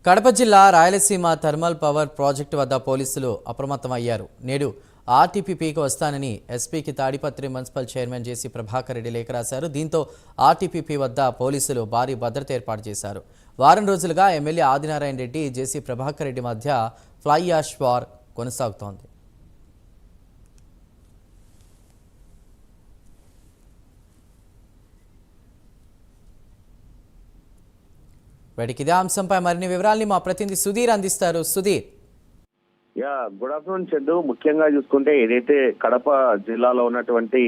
కడప జిల్లా Rayalaseema thermal power project వద్ద పోలీసులు అప్రమత్తమయ్యారు. నేడు ఆర్టీపీపీకి వస్తానని ఎస్పీకి తాడిపత్రి మున్సిపల్ చైర్మన్ జేసీ ప్రభాకర్ రెడ్డి లేఖ రాశారు. దీంతో ఆర్టీపీపీ వద్ద పోలీసులు భారీ భద్రత ఏర్పాటు చేశారు. వారం రోజులుగా ఎమ్మెల్యే ఆదినారాయణ రెడ్డి, జేసీ ప్రభాకర్ రెడ్డి మధ్య ఫ్లై యాష్ వార్ కొనసాగుతోంది. వీటికి ఇదే అంశంపై మరిన్ని వివరాల్ని మా ప్రతినిధి సుధీర్ అందిస్తారు. సుధీర్. Good afternoon Chandu. ముఖ్యంగా చూసుకుంటే ఏదైతే కడప జిల్లాలో ఉన్నటువంటి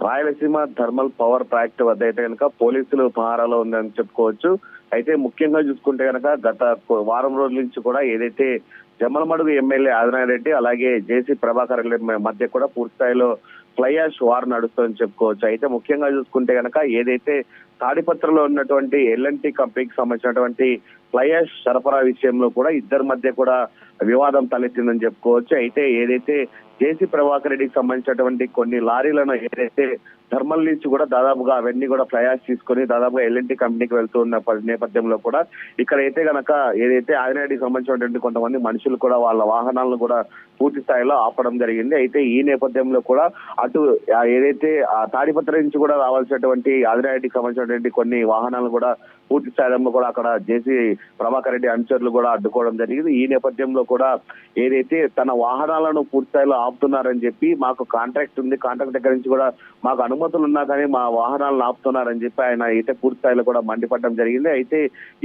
రాయలసీమ థర్మల్ పవర్ ప్రాజెక్ట్ వద్ద అయితే కనుక పోలీసులు పహారాలో ఉందని చెప్పుకోవచ్చు. అయితే ముఖ్యంగా చూసుకుంటే కనుక గత వారం రోజుల నుంచి కూడా ఏదైతే జమ్మలమడుగు ఎమ్మెల్యే ఆదినారాయణ రెడ్డి అలాగే జేసీ ప్రభాకర్ రెడ్డి మధ్య కూడా పూర్తి స్థాయిలో ఫ్లై యాష్ వార్ నడుస్తుందని చెప్పుకోవచ్చు. అయితే ముఖ్యంగా చూసుకుంటే కనుక ఏదైతే తాడిపత్రిలో ఉన్నటువంటి ఎల్ఎన్టీ కంపెనీకి సంబంధించినటువంటి ఫ్లై యాష్ సరఫరా విషయంలో కూడా ఇద్దరి మధ్య కూడా వివాదం తలెత్తిందని చెప్పుకోవచ్చు. అయితే ఏదైతే జేసీ ప్రభాకర్ రెడ్డికి సంబంధించినటువంటి కొన్ని లారీలను ఏదైతే థర్మల్ నుంచి కూడా దాదాపుగా అవన్నీ కూడా ఫ్లై యాష్ తీసుకొని దాదాపుగా ఎల్ఎన్టీ కంపెనీకి వెళ్తూ ఉన్న నేపథ్యంలో కూడా ఇక్కడ అయితే కనుక ఏదైతే ఆదినారెడ్డికి సంబంధించినటువంటి కొంతమంది మనుషులు కూడా వాళ్ళ వాహనాలను కూడా పూర్తి స్థాయిలో ఆపడం జరిగింది. అయితే ఈ నేపథ్యంలో కూడా అటు ఏదైతే ఆ తాడిపత్రి నుంచి కూడా రావాల్సినటువంటి ఆదినారెడ్డికి సంబంధించినటువంటి కొన్ని వాహనాలను కూడా పూర్తి స్థాయిలో కూడా అక్కడ జేసీ ప్రభాకర్ రెడ్డి అనుచరులు కూడా అడ్డుకోవడం జరిగింది. ఈ నేపథ్యంలో కూడా ఏదైతే తన వాహనాలను పూర్తి స్థాయిలో ఆపుతున్నారని చెప్పి, మాకు కాంట్రాక్ట్ ఉంది, కాంట్రాక్ట్ దగ్గర నుంచి కూడా మాకు అనుమతులు ఉన్నా కానీ మా వాహనాలను ఆపుతున్నారని చెప్పి ఆయన అయితే పూర్తి స్థాయిలో కూడా మండిపడడం జరిగింది. అయితే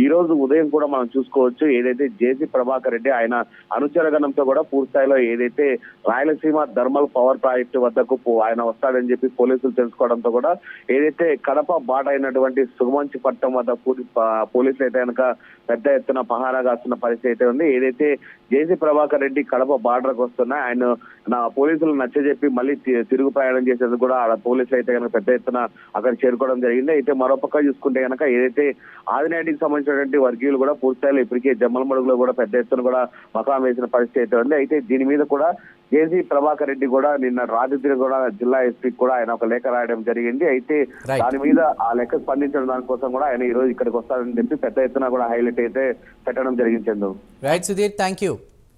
ఈ రోజు ఉదయం కూడా మనం చూసుకోవచ్చు ఏదైతే జేసీ ప్రభాకర్ రెడ్డి ఆయన అనుచరగణంతో కూడా పూర్తి స్థాయిలో ఏదైతే రాయలసీమ థర్మల్ పవర్ ప్రాజెక్టు వద్దకు ఆయన వస్తాడని చెప్పి పోలీసులు తెలుసుకోవడంతో కూడా ఏదైతే కడప బాట అయినటువంటి సుగమంచిపట్నం వద్ద పోలీసులు అయితే కనుక పెద్ద ఎత్తున పహారా కాస్తున్న పరిస్థితి అయితే ఉంది. ఏదైతే జేసీ ప్రభాకర్ రెడ్డి కడప బార్డర్కి వస్తున్నా ఆయన పోలీసులు నచ్చజెప్పి మళ్ళీ తిరుగు ప్రయాణం చేసేందుకు కూడా పోలీసులు అయితే కనుక పెద్ద ఎత్తున అక్కడ చేరుకోవడం జరిగింది. అయితే మరోపక్క చూసుకుంటే కనుక ఏదైతే ఆదినారెడ్డికి సంబంధించినటువంటి వర్గీయులు కూడా పూర్తిస్థాయిలో ఇప్పటికే జమ్మలమడుగులో కూడా పెద్ద ఎత్తున కూడా మకాం వేసిన పరిస్థితి అయితే ఉంది. అయితే దీని మీద కూడా జేసీ ప్రభాకర్ రెడ్డి కూడా నిన్న రాజధాని కూడా జిల్లా ఎస్పీకి కూడా ఆయన ఒక లేఖ రాయడం జరిగింది. అయితే దాని మీద ఆ లెక్క స్పందించడం దానికోసం కూడా ఆయన ఈ రోజు ఇక్కడికి వస్తారని చెప్పి పెద్ద ఎత్తున కూడా హైలైట్ అయితే పెట్టడం జరిగింది. Right Sudheer, thank you.